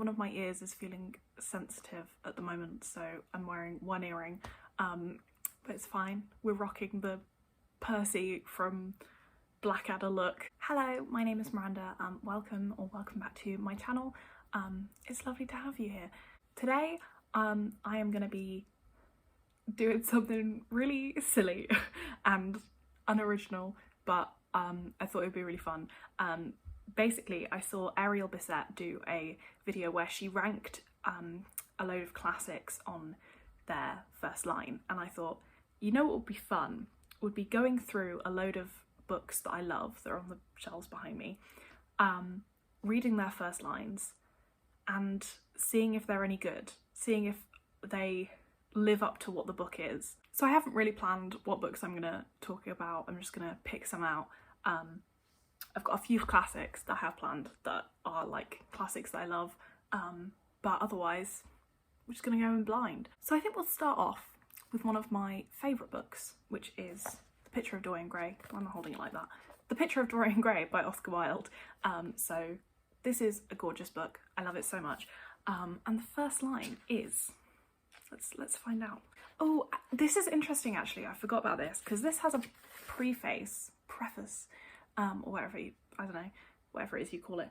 one of my ears is feeling sensitive at the moment, so I'm wearing one earring, but it's fine. We're rocking the Percy from Blackadder look. Hello, my name is Miranda. Welcome back to my channel. It's lovely to have you here. Today, I am going to be doing something really silly and unoriginal, but I thought it would be really fun. Basically, I saw Ariel Bissett do a video where she ranked a load of classics on their first line, and I thought, you know what would be fun? Would be going through a load of books that I love that are on the shelves behind me, reading their first lines and seeing if they're any good, seeing if they live up to what the book is. So I haven't really planned what books I'm gonna talk about. I'm just gonna pick some out. I've got a few classics that I have planned that are like classics that I love, but otherwise we're just gonna go in blind. So I think we'll start off with one of my favourite books, which is The Picture of Dorian Gray. Why am I holding it like that? The Picture of Dorian Gray by Oscar Wilde. So this is a gorgeous book. I love it so much. And the first line is, let's find out. Oh, this is interesting actually. I forgot about this because this has a preface, or whatever I don't know, whatever it is you call it.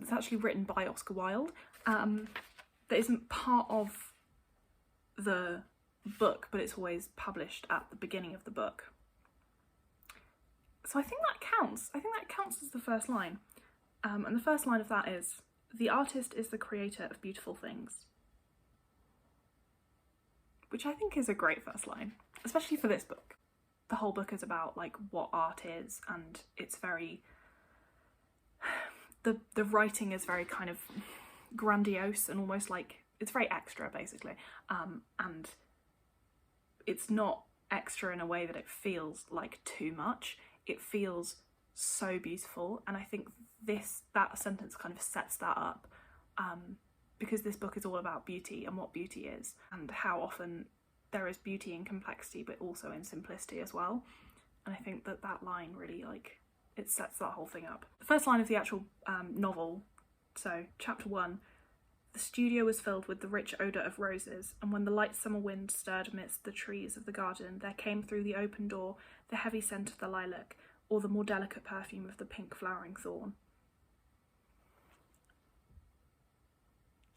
It's actually written by Oscar Wilde. That isn't part of the book, but it's always published at the beginning of the book. So I think that counts. I think that counts as the first line. And the first line of that is, "The artist is the creator of beautiful things." Which I think is a great first line, especially for this book. The whole book is about like what art is, and it's very, the writing is very kind of grandiose and almost like, it's very extra basically. And it's not extra in a way that it feels like too much. It feels so beautiful, and I think that sentence kind of sets that up, because this book is all about beauty and what beauty is, and how often there is beauty in complexity but also in simplicity as well. And I think that line really, like, it sets that whole thing up. The first line of the actual novel, so chapter 1, "The studio was filled with the rich odour of roses, and when the light summer wind stirred amidst the trees of the garden, there came through the open door the heavy scent of the lilac, or the more delicate perfume of the pink flowering thorn."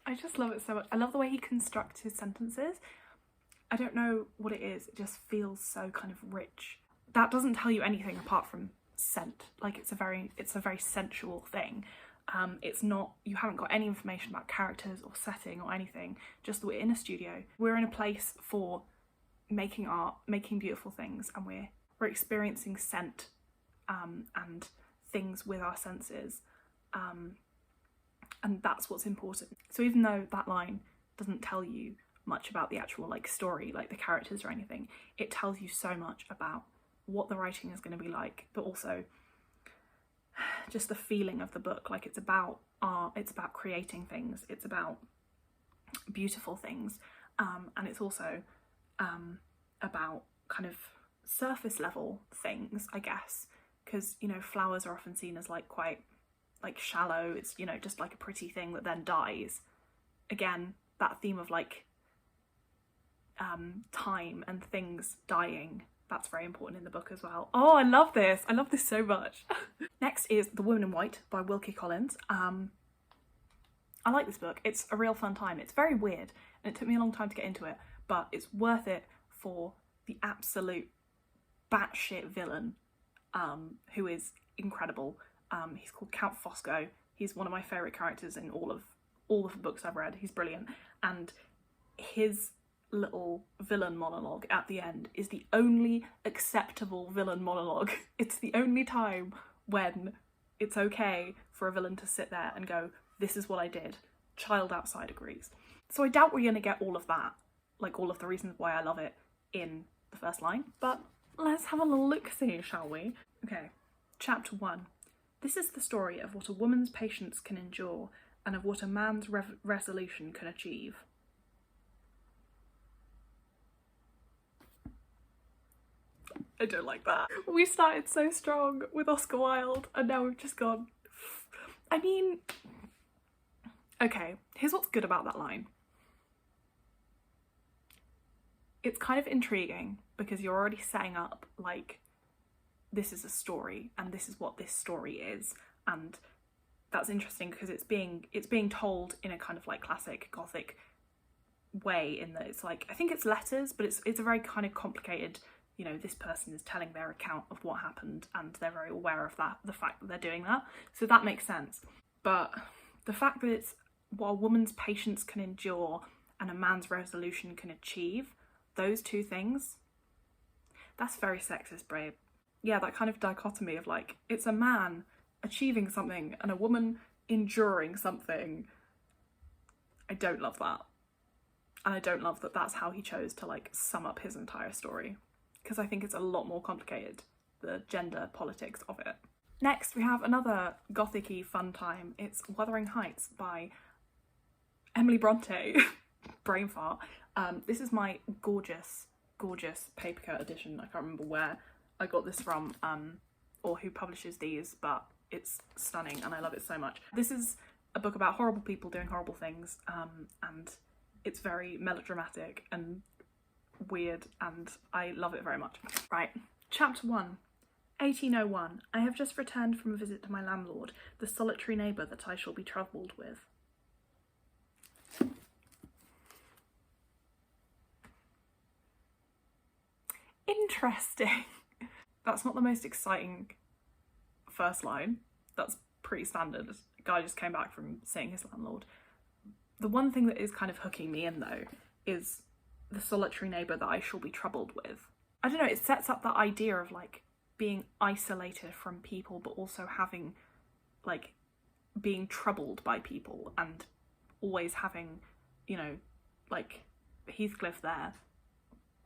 I just love it so much. I love the way he constructs his sentences. I don't know what it is, it just feels so kind of rich. That doesn't tell you anything apart from scent. Like, it's a very sensual thing. It's not, you haven't got any information about characters or setting or anything, just that we're in a studio. We're in a place for making art, making beautiful things, and we're experiencing scent and things with our senses. And that's what's important. So even though that line doesn't tell you much about the actual like story, like the characters or anything, it tells you so much about what the writing is going to be like, but also just the feeling of the book. Like, it's about art, it's about creating things, it's about beautiful things, and it's also about kind of surface level things, I guess, because, you know, flowers are often seen as like quite like shallow. It's, you know, just like a pretty thing that then dies. Again, that theme of like time and things dying, that's very important in the book as well. Oh, I love this so much. Next is The Woman in White by Wilkie Collins. I like this book. It's a real fun time. It's very weird and it took me a long time to get into it, but it's worth it for the absolute batshit villain, who is incredible. He's called Count Fosco. He's one of my favourite characters in all of the books I've read. He's brilliant, and his little villain monologue at the end is the only acceptable villain monologue. It's the only time when it's okay for a villain to sit there and go, "This is what I did. Child outside agrees." So I doubt we're going to get all of that, like all of the reasons why I love it, in the first line, but let's have a little look-see, shall we? Okay, chapter 1. "This is the story of what a woman's patience can endure and of what a man's resolution can achieve." I don't like that. We started so strong with Oscar Wilde and now we've just gone. I mean, Okay, here's what's good about that line. It's kind of intriguing because you're already setting up, like, this is a story and this is what this story is, and that's interesting because it's being told in a kind of like classic Gothic way, in that it's like, I think it's letters, but it's a very kind of complicated, you know, this person is telling their account of what happened and they're very aware of that, the fact that they're doing that, so that makes sense. But the fact that it's what a woman's patience can endure and a man's resolution can achieve, those two things, that's very sexist, babe. Yeah, that kind of dichotomy of like, it's a man achieving something and a woman enduring something. I don't love that. And I don't love that that's how he chose to like sum up his entire story, because I think it's a lot more complicated, the gender politics of it. Next we have another gothic-y fun time. It's Wuthering Heights by Emily Bronte. Brain fart. This is my gorgeous papercut edition. I can't remember where I got this from or who publishes these, but it's stunning and I love it so much. This is a book about horrible people doing horrible things, and it's very melodramatic and weird and I love it very much. Right, chapter 1. 1801. I have just returned from a visit to my landlord, the solitary neighbour that I shall be troubled with. Interesting. That's not the most exciting first line. That's pretty standard. A guy just came back from seeing his landlord. The one thing that is kind of hooking me in though is the solitary neighbour that I shall be troubled with. I don't know, it sets up that idea of like being isolated from people, but also having like being troubled by people and always having, you know, like Heathcliff there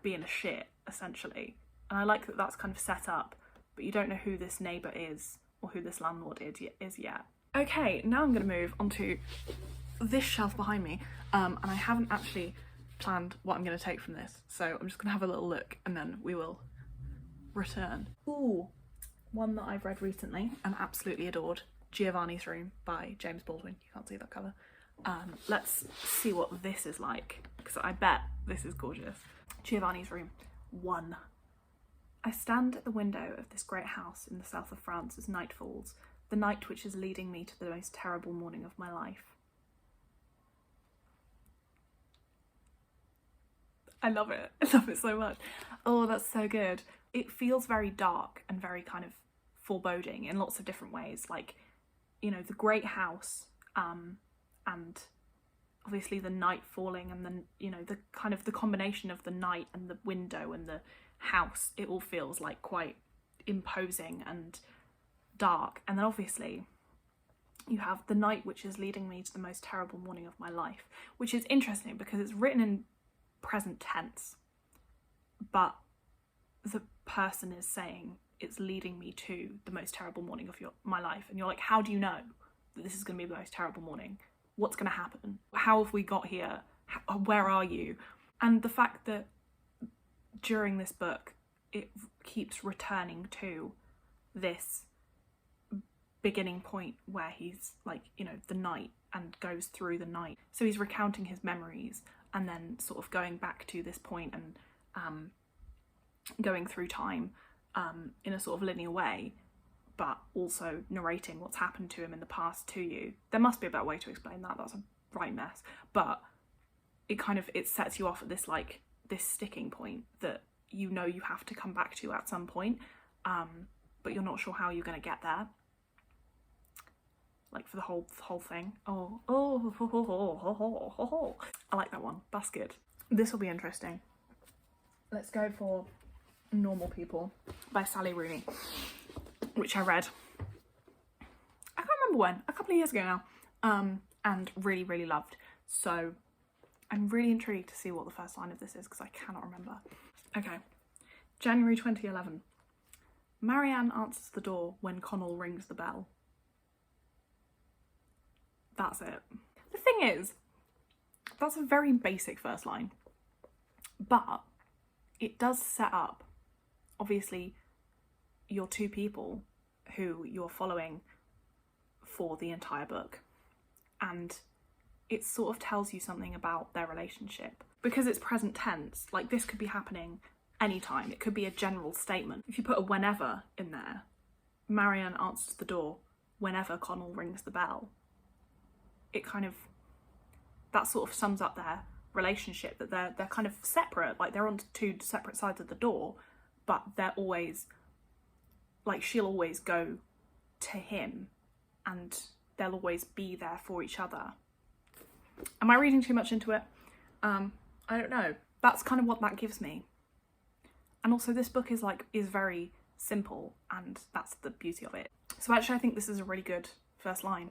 being a shit essentially. And I like that that's kind of set up, but you don't know who this neighbour is or who this landlord is yet. Okay, now I'm going to move onto this shelf behind me, and I haven't actually planned what I'm going to take from this, so I'm just going to have a little look and then we will return. Ooh, one that I've read recently and absolutely adored, Giovanni's Room by James Baldwin. You can't see that cover. Let's see what this is like, because I bet this is gorgeous. Giovanni's Room 1. I stand at the window of this great house in the south of France as night falls, the night which is leading me to the most terrible morning of my life. I love it. I love it so much. Oh, that's so good. It feels very dark and very kind of foreboding in lots of different ways. Like, you know, the great house, and obviously the night falling, and then, you know, the kind of the combination of the night and the window and the house, it all feels like quite imposing and dark. And then obviously you have the night which is leading me to the most terrible morning of my life, which is interesting because it's written in present tense, but the person is saying it's leading me to the most terrible morning of my life, and you're like, how do you know that this is going to be the most terrible morning? What's going to happen? How have we got here? Where are you? And the fact that during this book it keeps returning to this beginning point where he's like, you know, the night, and goes through the night. So he's recounting his memories and then sort of going back to this point and going through time in a sort of linear way, but also narrating what's happened to him in the past to you. There must be a better way to explain that. That's a right mess. But it sets you off at this like this sticking point that you know you have to come back to at some point, but you're not sure how you're going to get there. Like for the whole thing. I like that one. That's good. This will be interesting. Let's go for Normal People by Sally Rooney, which I read, I can't remember when, a couple of years ago now, and really, really loved. So I'm really intrigued to see what the first line of this is because I cannot remember. Okay, January 2011. Marianne answers the door when Connell rings the bell. That's it. The thing is, that's a very basic first line, but it does set up, obviously, your two people who you're following for the entire book. And it sort of tells you something about their relationship. Because it's present tense, like this could be happening anytime. It could be a general statement. If you put a whenever in there, Marianne answers the door whenever Connell rings the bell. It kind of, that sort of sums up their relationship, that they're kind of separate, like they're on two separate sides of the door, but they're always, like she'll always go to him and they'll always be there for each other. Am I reading too much into it? I don't know. That's kind of what that gives me. And also this book is very simple, and that's the beauty of it. So actually I think this is a really good first line.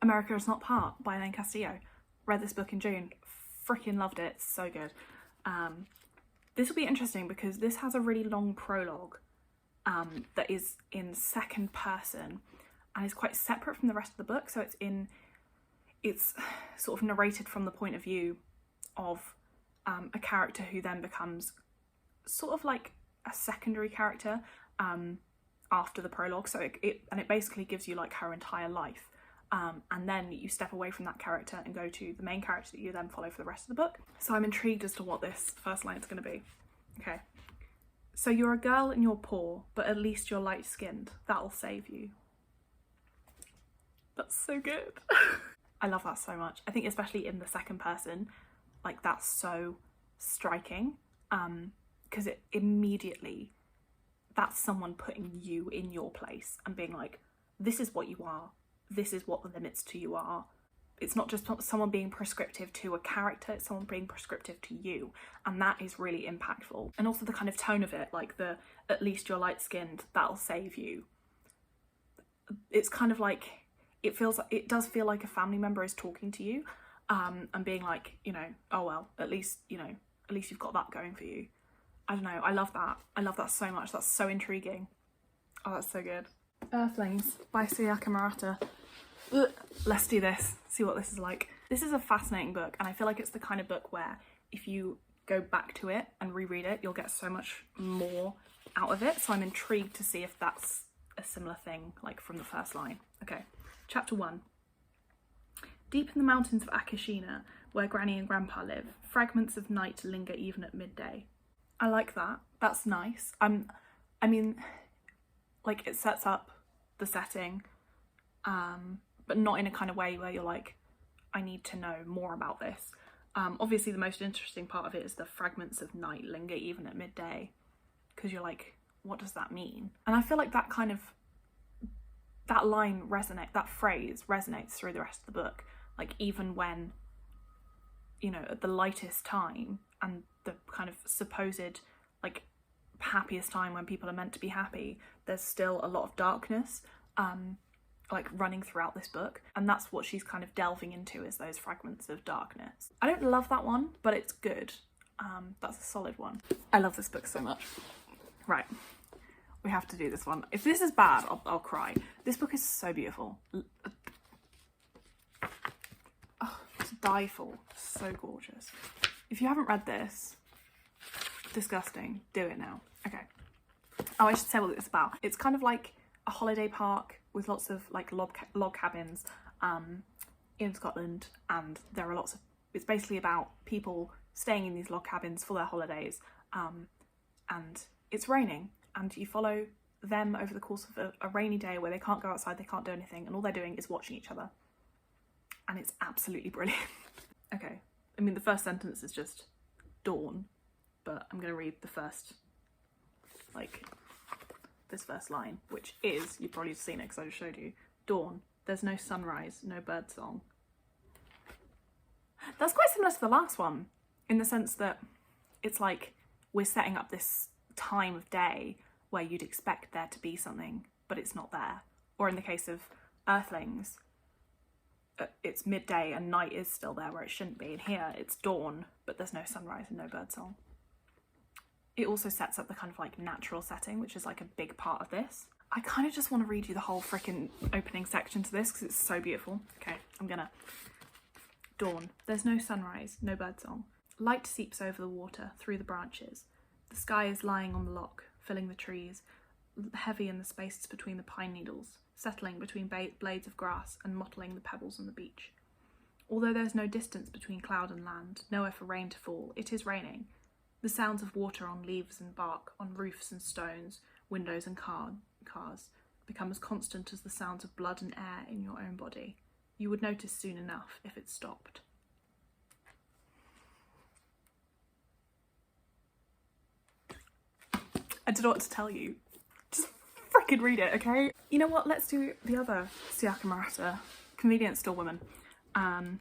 America is Not Part by Elaine Castillo. Read this book in June. Freaking loved it. It's so good. This will be interesting because this has a really long prologue that is in second person and is quite separate from the rest of the book. So it's sort of narrated from the point of view of a character who then becomes sort of like a secondary character after the prologue. So it basically gives you like her entire life. And then you step away from that character and go to the main character that you then follow for the rest of the book. So I'm intrigued as to what this first line is going to be. Okay. So you're a girl and you're poor, but at least you're light-skinned. That'll save you. That's so good. I love that so much. I think especially in the second person, like that's so striking. Because it immediately, that's someone putting you in your place and being like, this is what you are. This is what the limits to you are. It's not just someone being prescriptive to a character, it's someone being prescriptive to you. And that is really impactful. And also the kind of tone of it, like the, at least you're light-skinned, that'll save you. It's kind of like, it does feel like a family member is talking to you and being like, you know, oh well, at least you've got that going for you. I don't know, I love that. I love that so much. That's so intriguing. Oh, that's so good. Earthlings by Surya Camarata. Let's do this, see what this is like. This is a fascinating book, and I feel like it's the kind of book where if you go back to it and reread it, you'll get so much more out of it. So I'm intrigued to see if that's a similar thing, like from the first line. Okay, chapter 1. Deep in the mountains of Akashina, where Granny and Grandpa live, fragments of night linger even at midday. I like that. That's nice. I mean, like it sets up the setting, but not in a kind of way where you're like, I need to know more about this. Obviously the most interesting part of it is the fragments of night linger even at midday, because you're like, what does that mean? And I feel like that that phrase resonates through the rest of the book. Like even when, you know, at the lightest time and the kind of supposed like happiest time when people are meant to be happy, there's still a lot of darkness like running throughout this book, and that's what she's kind of delving into, is those fragments of darkness. I don't love that one, but it's good. That's a solid one. I love this book so much. Right, we have to do this one. If this is bad, I'll cry. This book is so beautiful. Oh, to die for. So gorgeous. If you haven't read this, disgusting, do it now. Okay. Oh, I should say what it's about. It's kind of like a holiday park with lots of like log cabins in Scotland, and there are lots of, it's basically about people staying in these log cabins for their holidays, and it's raining, and you follow them over the course of a rainy day where they can't go outside, they can't do anything, and all they're doing is watching each other, and it's absolutely brilliant. Okay, I mean the first sentence is just dawn, but I'm going to read the first, like, this first line, which is, you've probably seen it because I just showed you, dawn, there's no sunrise, no bird song. That's quite similar to the last one, in the sense that it's like we're setting up this time of day where you'd expect there to be something, but it's not there. Or in the case of Earthlings, it's midday and night is still there where it shouldn't be. And here it's dawn, but there's no sunrise and no bird song. It also sets up the kind of like natural setting, which is like a big part of this. I kind of just want to read you the whole freaking opening section to this because it's so beautiful. Okay, I'm gonna. Dawn. There's no sunrise, no birdsong. Light seeps over the water, through the branches. The sky is lying on the loch, filling the trees, heavy in the spaces between the pine needles, settling between blades of grass and mottling the pebbles on the beach. Although there's no distance between cloud and land, nowhere for rain to fall, it is raining. The sounds of water on leaves and bark, on roofs and stones, windows and cars, become as constant as the sounds of blood and air in your own body. You would notice soon enough if it stopped. I don't know what to tell you. Just freaking read it, okay? You know what? Let's do the other Surya Camarata, Convenience Store Woman. I'm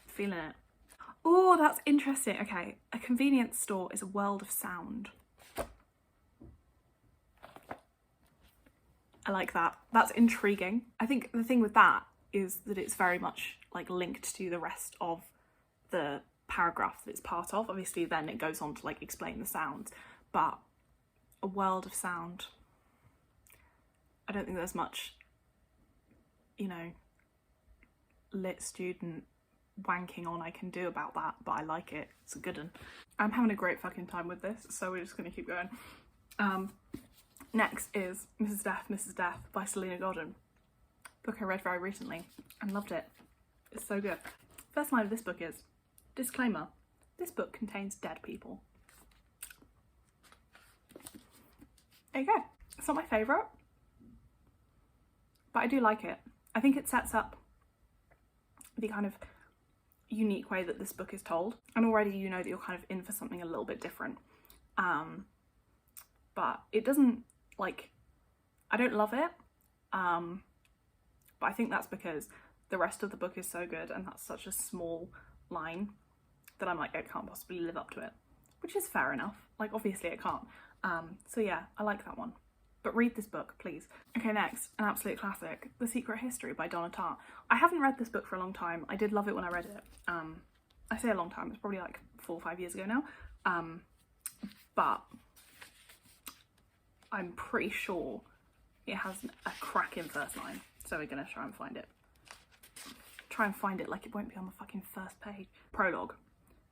feeling it. Oh, that's interesting. Okay, a convenience store is a world of sound. I like that. That's intriguing. I think the thing with that is that it's very much like linked to the rest of the paragraph that it's part of. Obviously then it goes on to like explain the sounds, but a world of sound. I don't think there's much, you know, lit student wanking on I can do about that, but I like it. It's a good one. I'm having a great fucking time with this, so we're just gonna keep going. Next is Mrs. Death by Selena Godden. Book I read very recently and loved it. It's so good. First line of this book is, disclaimer, this book contains dead people. There you go. It's not my favourite, but I do like it. I think it sets up the kind of unique way that this book is told, and already you know that you're kind of in for something a little bit different. But it doesn't, like, I don't love it, but I think that's because the rest of the book is so good and that's such a small line that I'm like, it can't possibly live up to it, which is fair enough. Like, obviously it can't. So yeah, I like that one. But read this book, please. Okay, next, an absolute classic, The Secret History by Donna Tartt. I haven't read this book for a long time. I did love it when I read it. I say a long time, it's probably like 4 or 5 years ago now. But I'm pretty sure it has a cracking first line. So we're gonna try and find it. Try and find it like it won't be on the fucking first page. Prologue.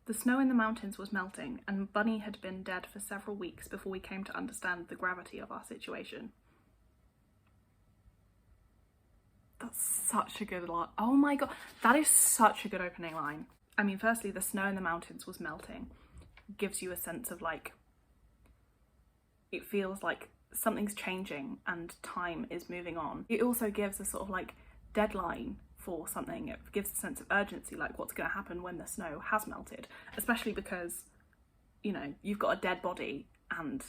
The snow in the mountains was melting, and Bunny had been dead for several weeks before we came to understand the gravity of our situation. That's such a good line. Oh my god, that is such a good opening line. I mean, firstly, the snow in the mountains was melting. Gives you a sense of like, it feels like something's changing and time is moving on. It also gives a sort of like deadline for something. It gives a sense of urgency, like what's going to happen when the snow has melted, especially because, you know, you've got a dead body and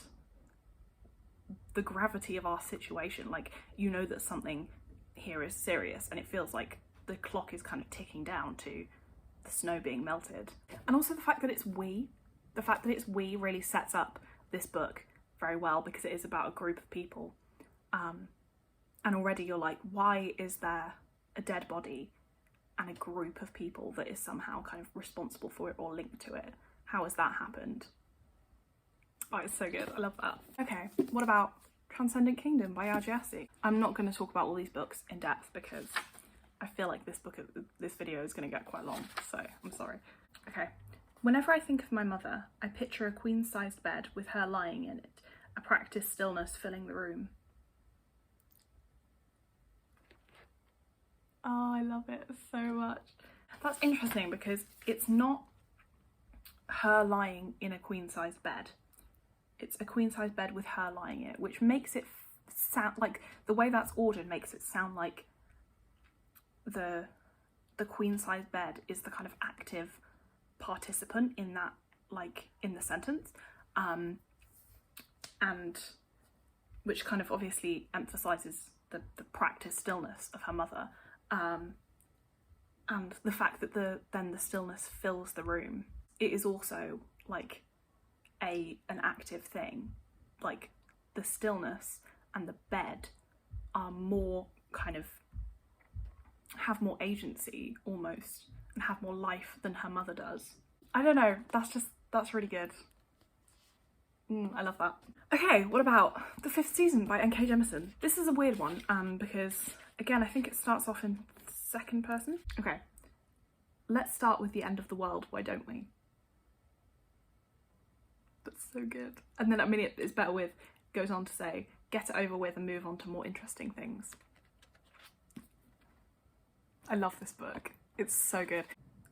the gravity of our situation, like, you know that something here is serious, and it feels like the clock is kind of ticking down to the snow being melted. And also the fact that it's we really sets up this book very well, because it is about a group of people, and already you're like, why is there a dead body and a group of people that is somehow kind of responsible for it or linked to it? How has that happened? Oh, it's so good. I love that. Okay, what about Transcendent Kingdom by Gyasi? I'm not going to talk about all these books in depth because I feel like this video is going to get quite long, so I'm sorry. Okay. Whenever I think of my mother, I picture a queen-sized bed with her lying in it, a practiced stillness filling the room. Oh, I love it so much. That's interesting because it's not her lying in a queen-sized bed. It's a queen-sized bed with her lying in it, which makes it sound like, the way that's ordered makes it sound like the queen-sized bed is the kind of active participant in that, like, in the sentence, and which kind of obviously emphasises the practiced stillness of her mother. And the fact that then the stillness fills the room, it is also like an active thing. Like, the stillness and the bed are more kind of, have more agency almost, and have more life than her mother does. I don't know, that's really good. I love that. Okay, what about The Fifth Season by N.K. Jemisin? This is a weird one, because again, I think it starts off in second person. Okay, let's start with The End of the World, why don't we? That's so good. And then, I mean, it's better with, goes on to say, get it over with and move on to more interesting things. I love this book. It's so good.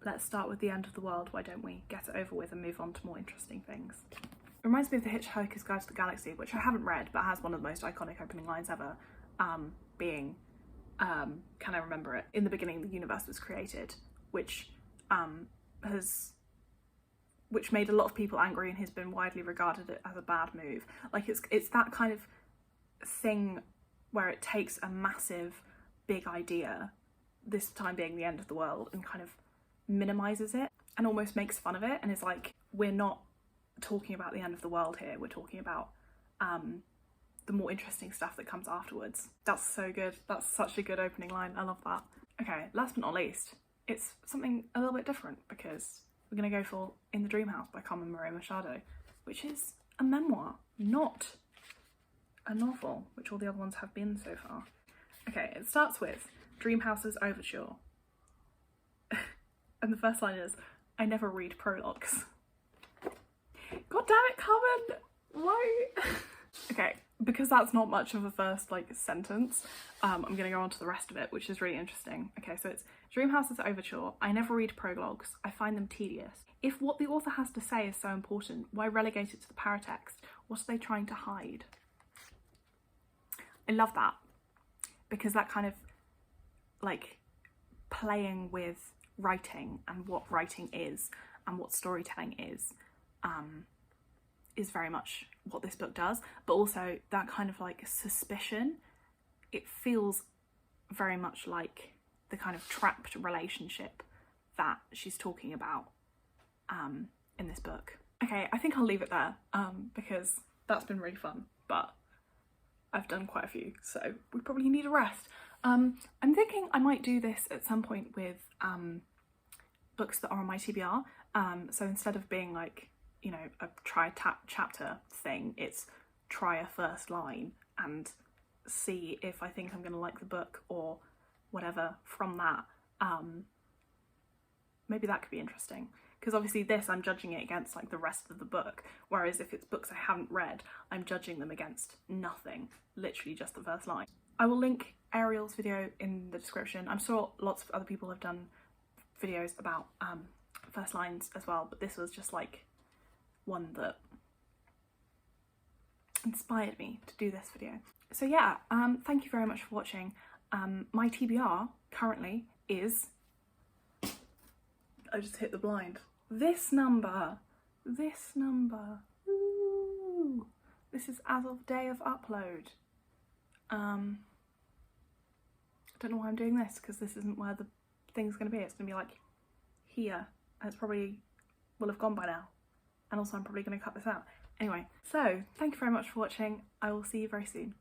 Let's start with the end of the world, why don't we? Get it over with and move on to more interesting things. It reminds me of The Hitchhiker's Guide to the Galaxy, which I haven't read, but has one of the most iconic opening lines ever, being, can I remember it? In the beginning, the universe was created, which made a lot of people angry and has been widely regarded as a bad move. Like, it's that kind of thing where it takes a massive, big idea, this time being the end of the world, and kind of minimises it and almost makes fun of it, and is like, we're not talking about the end of the world here, we're talking about the more interesting stuff that comes afterwards. That's so good. That's such a good opening line. I love that. Okay, last but not least, it's something a little bit different, because we're going to go for In the Dream House by Carmen Maria Machado, which is a memoir, not a novel, which all the other ones have been so far. Okay, it starts with Dream House's Overture. And the first line is, I never read prologues. God damn it, Carmen! Why? Okay, because that's not much of a first, like, sentence, I'm gonna go on to the rest of it, which is really interesting. Okay, so it's Dream House's Overture. I never read prologues. I find them tedious. If what the author has to say is so important, why relegate it to the paratext? What are they trying to hide? I love that, because that kind of, like, playing with writing and what writing is and what storytelling is very much what this book does, but also that kind of, like, suspicion. It feels very much like the kind of trapped relationship that she's talking about in this book. Okay, I think I'll leave it there because that's been really fun, but I've done quite a few, so we probably need a rest. I'm thinking I might do this at some point with books that are on my TBR. So instead of being like, you know, a try chapter thing, it's try a first line and see if I think I'm going to like the book or whatever from that. Maybe that could be interesting, because obviously this, I'm judging it against like the rest of the book, whereas if it's books I haven't read, I'm judging them against nothing, literally just the first line. I will link Ariel's video in the description. I'm sure lots of other people have done videos about first lines as well, but this was just like one that inspired me to do this video. So yeah, thank you very much for watching. My TBR currently is, I just hit the blind, this number. Ooh. This is as of day of upload. I don't know why I'm doing this, because this isn't where the thing's going to be. It's going to be like here, and it's probably will have gone by now, and also I'm probably going to cut this out. Anyway, so thank you very much for watching. I will see you very soon.